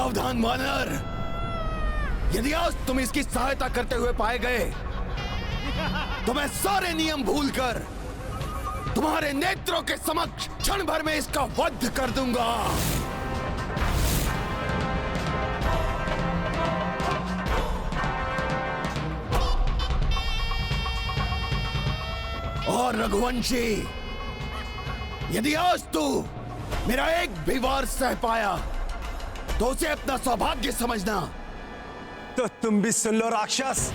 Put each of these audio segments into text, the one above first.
सावधान वानर, यदि आज तुम इसकी सहायता करते हुए पाए गए तो मैं सारे नियम भूलकर तुम्हारे नेत्रों के समक्ष क्षण भर में इसका वध कर दूंगा। और रघुवंशी, यदि आज तू मेरा एक भी वार सह पाया तो उसे अपना सौभाग्य समझना। तो तुम भी सुन लो राक्षस,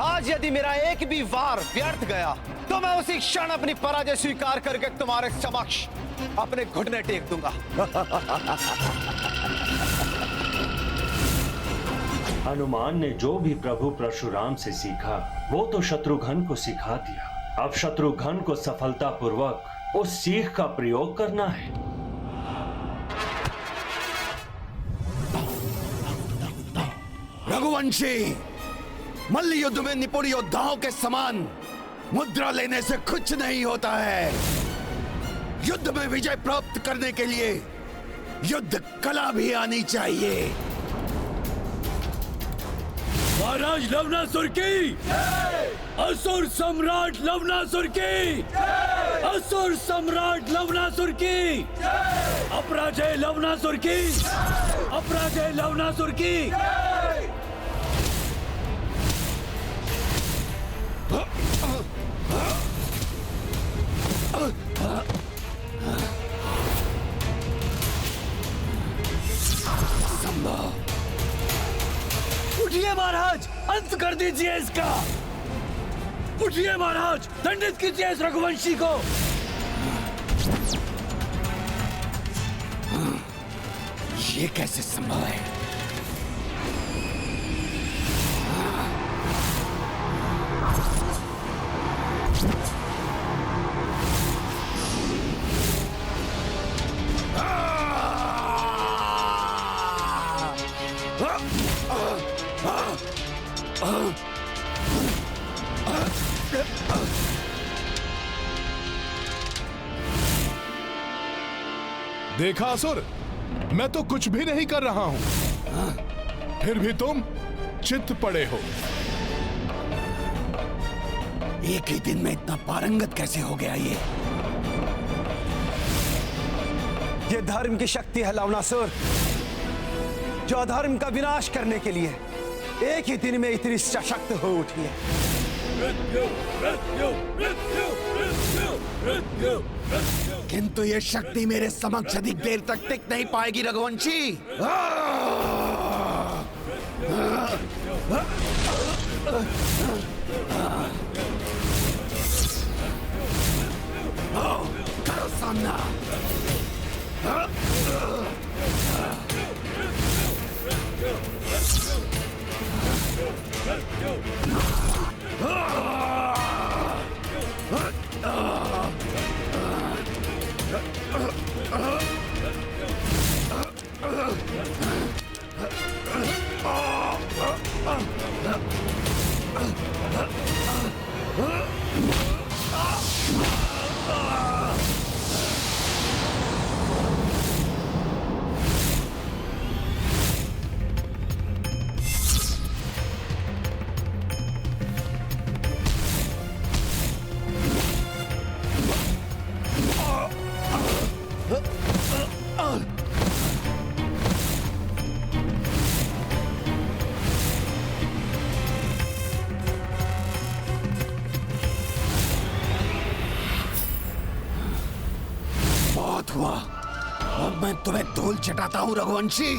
आज यदि मेरा एक भी वार व्यर्थ गया तो मैं उसी क्षण अपनी पराजय स्वीकार करके तुम्हारे समक्ष अपने घुटने टेक दूंगा। हनुमान ने जो भी प्रभु परशुराम से सीखा वो तो शत्रुघ्न को सिखा दिया। अब शत्रुघ्न को सफलतापूर्वक उस सीख का प्रयोग करना है। रघुवंशी, मल्ल युद्ध में निपुण योद्धाओं के समान मुद्रा लेने से कुछ नहीं होता है। युद्ध में विजय प्राप्त करने के लिए युद्ध कला भी आनी चाहिए। महाराज लवनासुर की, असुर सम्राट लवनासुर की, असुर सम्राट लवनासुर की, अपराजय लवनासुर की, अपराजय लवनासुर की। उठिए महाराज, अंत कर दीजिए इसका। उठिए महाराज, दंडित कीजिए इस रघुवंशी को। ये कैसे संभव है? देखा असुर, मैं तो कुछ भी नहीं कर रहा हूं, फिर भी तुम चित्त पड़े हो। एक ही दिन में इतना पारंगत कैसे हो गया ये धर्म की शक्ति है लवनासुर, जो अधर्म का विनाश करने के लिए एक ही दिन में इतनी सशक्त हो उठी है। किंतु ये शक्ति मेरे समक्ष अधिक देर तक टिक नहीं पाएगी रघुवंशी। करो सामना। बहुत हुआ, अब मैं तुम्हें धूल चटाता हूं रघुवंशी।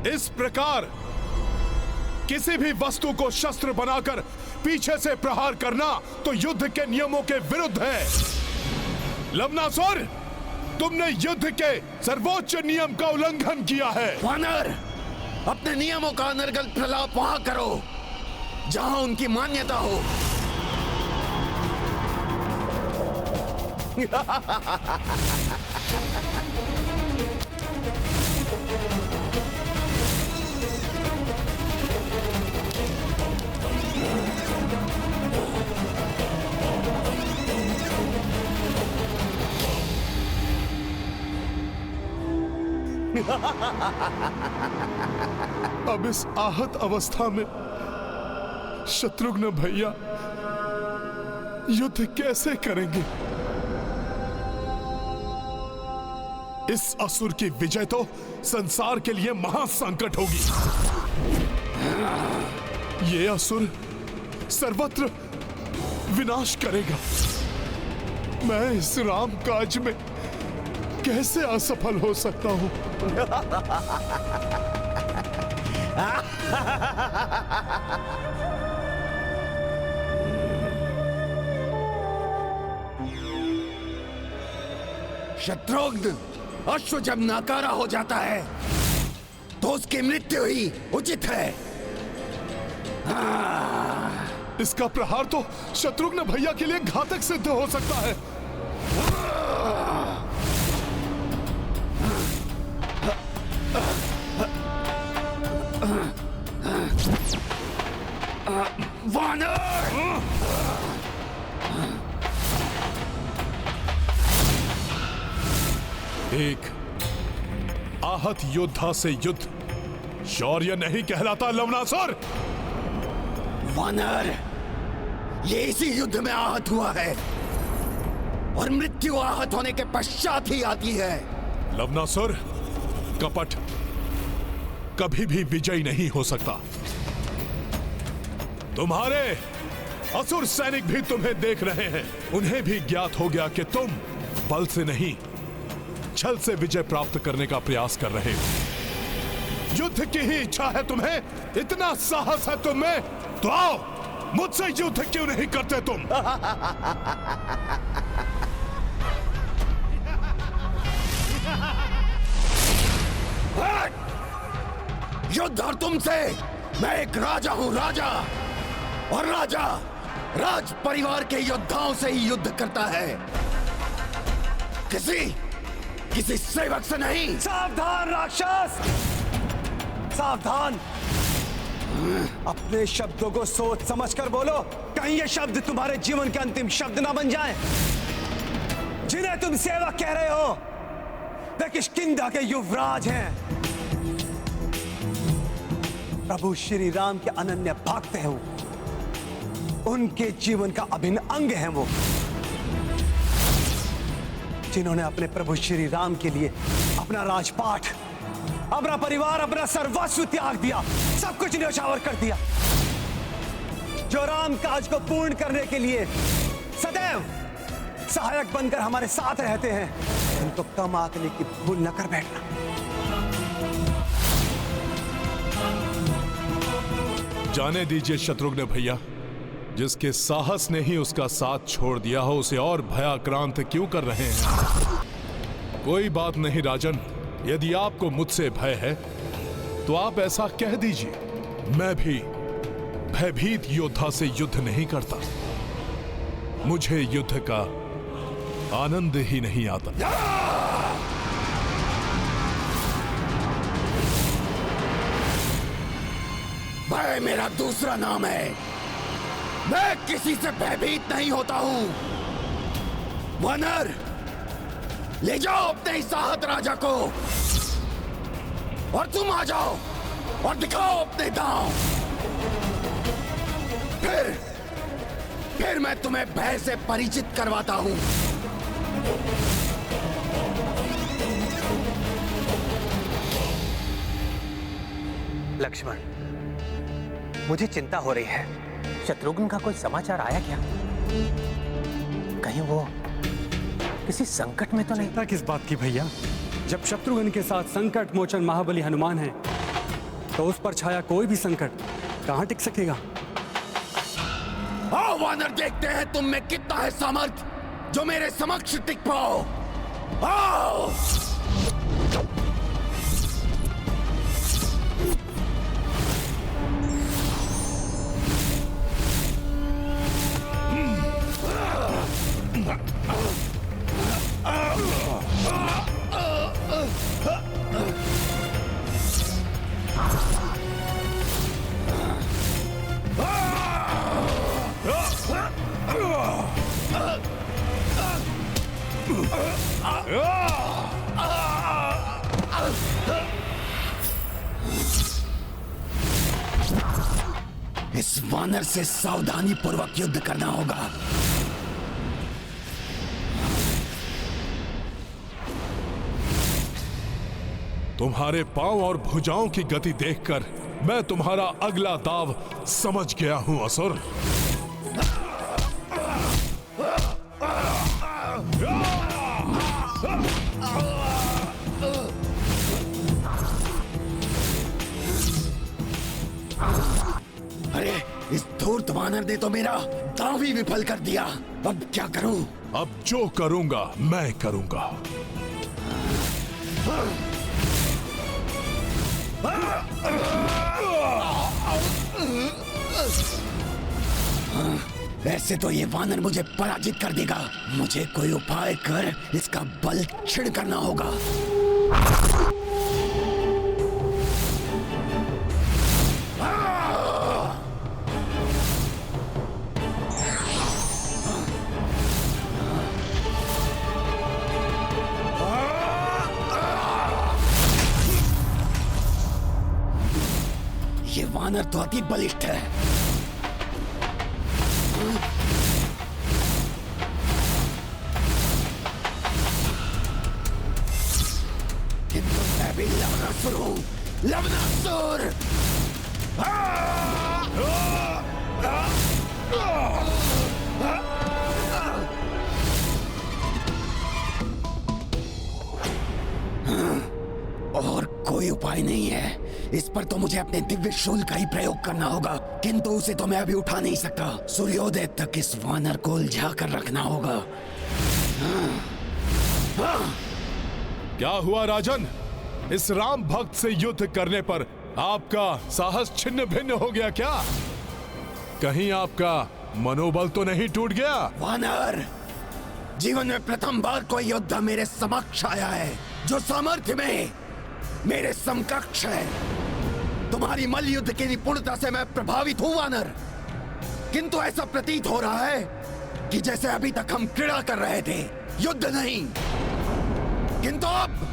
इस प्रकार किसी भी वस्तु को शस्त्र बनाकर पीछे से प्रहार करना तो युद्ध के नियमों के विरुद्ध है। लवनासुर, तुमने युद्ध के सर्वोच्च नियम का उल्लंघन किया है। वानर, अपने नियमों का अनर्गल प्रलाप वहां करो जहां उनकी मान्यता हो। अब इस आहत अवस्था में शत्रुघ्न भैया युद्ध कैसे करेंगे? इस असुर की विजय तो संसार के लिए महासंकट होगी। ये असुर सर्वत्र विनाश करेगा। मैं इस राम काज में कैसे असफल हो सकता हूं? शत्रुघ्न, अश्व जब नाकारा हो जाता है तो उसकी मृत्यु ही उचित है। इसका प्रहार तो शत्रुघ्न भैया के लिए घातक सिद्ध हो सकता है। वानर! एक आहत योद्धा से युद्ध शौर्य नहीं कहलाता लवणासुर। वानर, ये इसी युद्ध में आहत हुआ है और मृत्यु आहत होने के पश्चात ही आती है। लवणासुर, कपट कभी भी विजयी नहीं हो सकता। तुम्हारे असुर सैनिक भी तुम्हें देख रहे हैं। उन्हें भी ज्ञात हो गया कि तुम बल से नहीं, छल से विजय प्राप्त करने का प्रयास कर रहे हो। युद्ध की ही इच्छा है तुम्हें, इतना साहस है तुम में, तो आओ, मुझसे युद्ध क्यों नहीं करते तुम? युद्ध और तुमसे? मैं एक राजा हूं, राजा, और राजा राज परिवार के योद्धाओं से ही युद्ध करता है, किसी सेवक से नहीं। सावधान राक्षस, सावधान। अपने शब्दों को सोच समझकर बोलो, कहीं ये शब्द तुम्हारे जीवन के अंतिम शब्द ना बन जाएं। जिन्हें तुम सेवक कह रहे हो वे किष्किंधा के युवराज हैं। प्रभु श्री राम के अनन्य भक्त हैं वो, उनके जीवन का अभिन्न अंग है वो, जिन्होंने अपने प्रभु श्री राम के लिए अपना राजपाट, अपना परिवार, अपना सर्वस्व त्याग दिया, सब कुछ न्यौछावर कर दिया। जो राम काज को पूर्ण करने के लिए सदैव सहायक बनकर हमारे साथ रहते हैं, उनको कम आंकने की भूल न कर बैठना। जाने दीजिए शत्रुघ्न भैया, जिसके साहस ने ही उसका साथ छोड़ दिया हो उसे और भयाक्रांत क्यों कर रहे हैं? कोई बात नहीं राजन, यदि आपको मुझसे भय है तो आप ऐसा कह दीजिए। मैं भी भयभीत योद्धा से युद्ध नहीं करता, मुझे युद्ध का आनंद ही नहीं आता। भय मेरा दूसरा नाम है। मैं किसी से भयभीत नहीं होता हूं। वानर, ले जाओ अपने इस आहत राजा को, और तुम आ जाओ और दिखाओ अपने दांव। फिर मैं तुम्हें भय से परिचित करवाता हूं। लक्ष्मण, मुझे चिंता हो रही है। शत्रुघ्न का कोई समाचार आया क्या? कहीं वो किसी संकट में तो नहीं? चिंता किस बात की भैया? जब शत्रुघ्न के साथ संकट मोचन महाबली हनुमान है तो उस पर छाया कोई भी संकट कहां टिक सकेगा? आओ वानर, देखते हैं तुम में कितना है सामर्थ्य जो मेरे समक्ष टिक पाओ। आओ! इस वानर से सावधानी पूर्वक युद्ध करना होगा। तुम्हारे पांव और भुजाओं की गति देखकर मैं तुम्हारा अगला दाव समझ गया हूं असुर। अरे इस धूर्त वानर ने तो मेरा दाव ही विफल कर दिया। अब क्या करूं? अब जो करूंगा मैं करूंगा। ऐसे तो ये वानर मुझे पराजित कर देगा। मुझे कोई उपाय कर इसका बल क्षीण करना होगा। ये वानर तो अति बलिष्ठ है। किंतु मैं भी लवणासुर हूं। लवणासुर! और कोई उपाय नहीं है। इस पर तो मुझे अपने दिव्य शूल का ही प्रयोग करना होगा, किंतु उसे तो मैं अभी उठा नहीं सकता। सूर्योदय तक इस वानर को उलझा कर रखना होगा। क्या हुआ राजन? इस राम भक्त से युद्ध करने पर आपका साहस छिन्न भिन्न हो गया क्या? कहीं आपका मनोबल तो नहीं टूट गया? वानर, जीवन में प्रथम बार कोई योद्धा मेरे समक्ष आया है जो सामर्थ्य में मेरे समकक्ष है। तुम्हारी मल्ल युद्ध की निपुणता से मैं प्रभावित हूं वानर, किंतु ऐसा प्रतीत हो रहा है कि जैसे अभी तक हम क्रीड़ा कर रहे थे, युद्ध नहीं। किंतु अब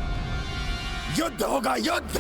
युद्ध होगा, युद्ध।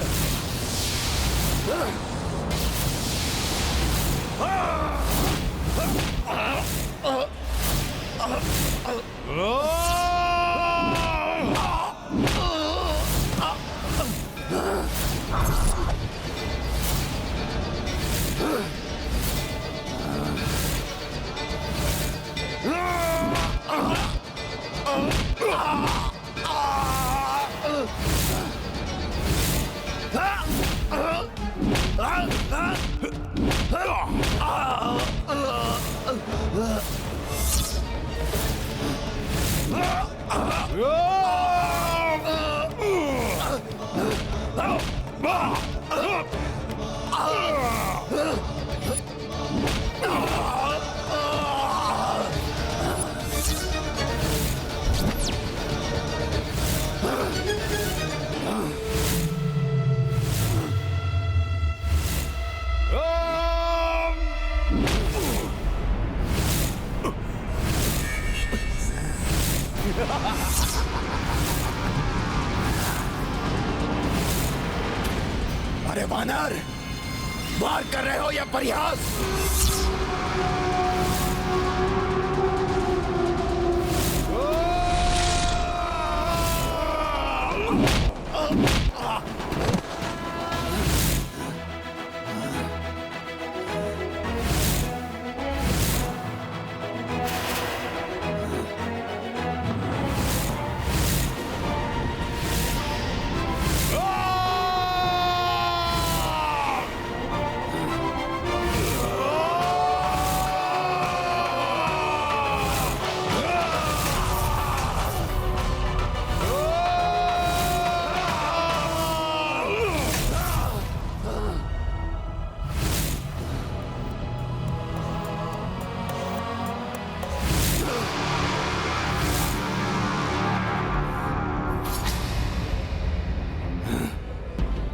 अरे वानर, वार कर रहे हो या परिहास?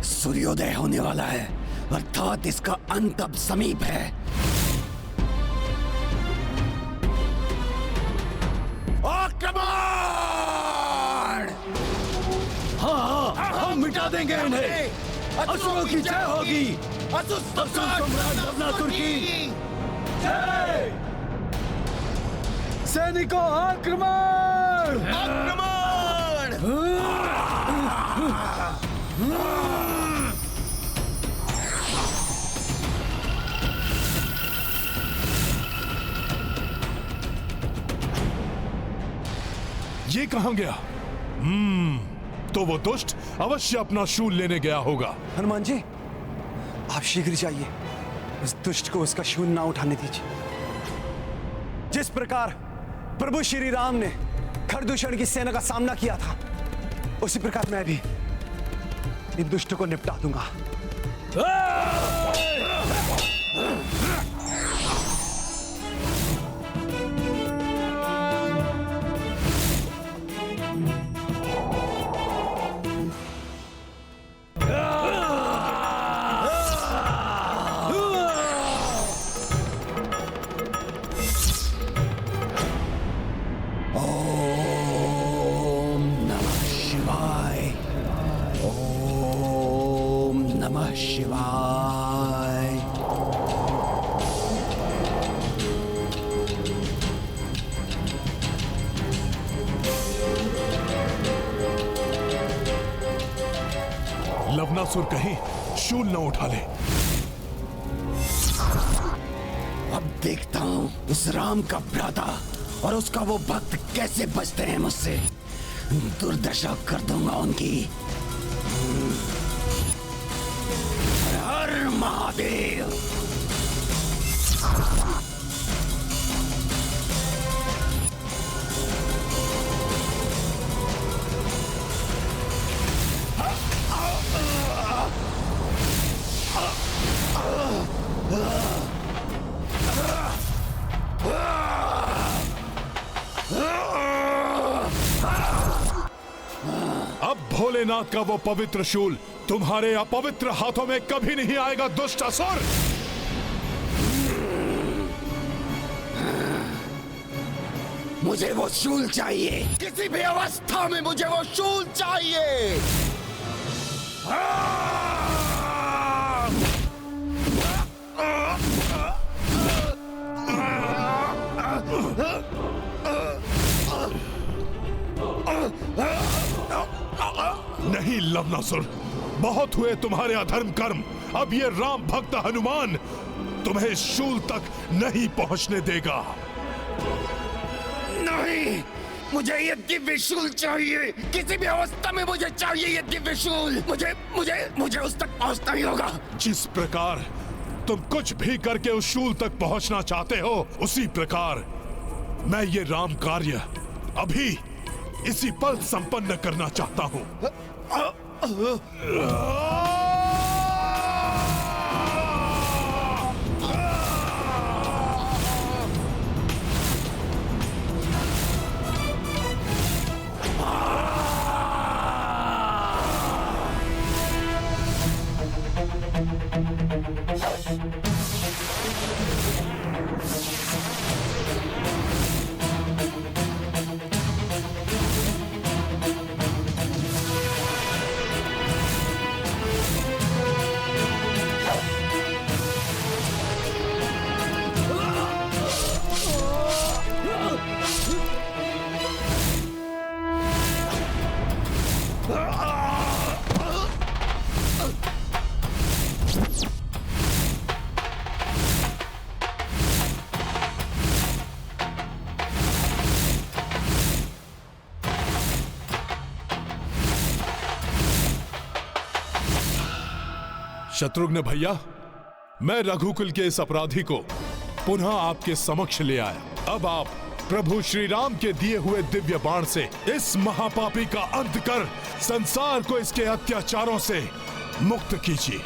सूर्योदय होने वाला है, अर्थात इसका अंत अब समीप है। आक्रमण! देंगे इन्हें। असुरों की जय होगी। असुर सम्राट लवनासुर की जय। सैनिकों आक्रमण! ये कहां गया? तो वो दुष्ट अवश्य अपना शूल लेने गया होगा। हनुमान जी, आप शीघ्र जाइए, उस दुष्ट को उसका शूल ना उठाने दीजिए। जिस प्रकार प्रभु श्री राम ने खरदूषण की सेना का सामना किया था, उसी प्रकार मैं भी इन दुष्टों को निपटा दूंगा। शिवाय। लवनासुर कहीं शूल न उठा ले। अब देखता हूं उस राम का भ्राता और उसका वो भक्त कैसे बचते हैं मुझसे। दुर्दशा कर दूंगा उनकी। हर महादेव। अब भोलेनाथ का वो पवित्र शूल तुम्हारे अपवित्र हाथों में कभी नहीं आएगा दुष्ट असुर। मुझे वो शूल चाहिए, किसी भी अवस्था में मुझे वो शूल चाहिए। नहीं लवनासुर, बहुत हुए तुम्हारे अधर्म कर्म। अब ये राम भक्त हनुमान तुम्हें शूल तक नहीं पहुंचने देगा। नहीं, मुझे ये दिव्य शूल चाहिए, किसी भी अवस्था में मुझे चाहिए ये दिव्य शूल। मुझे मुझे मुझे उस तक पहुंचना ही होगा। जिस प्रकार तुम कुछ भी करके उस शूल तक पहुंचना चाहते हो, उसी प्रकार मैं ये राम कार्य अभी इसी पल संपन्न करना चाहता हूं। शत्रुघ्न भैया, मैं रघुकुल के इस अपराधी को पुनः आपके समक्ष ले आया। अब आप प्रभु श्री राम के दिए हुए दिव्य बाण से इस महापापी का अंत कर संसार को इसके अत्याचारों से मुक्त कीजिए।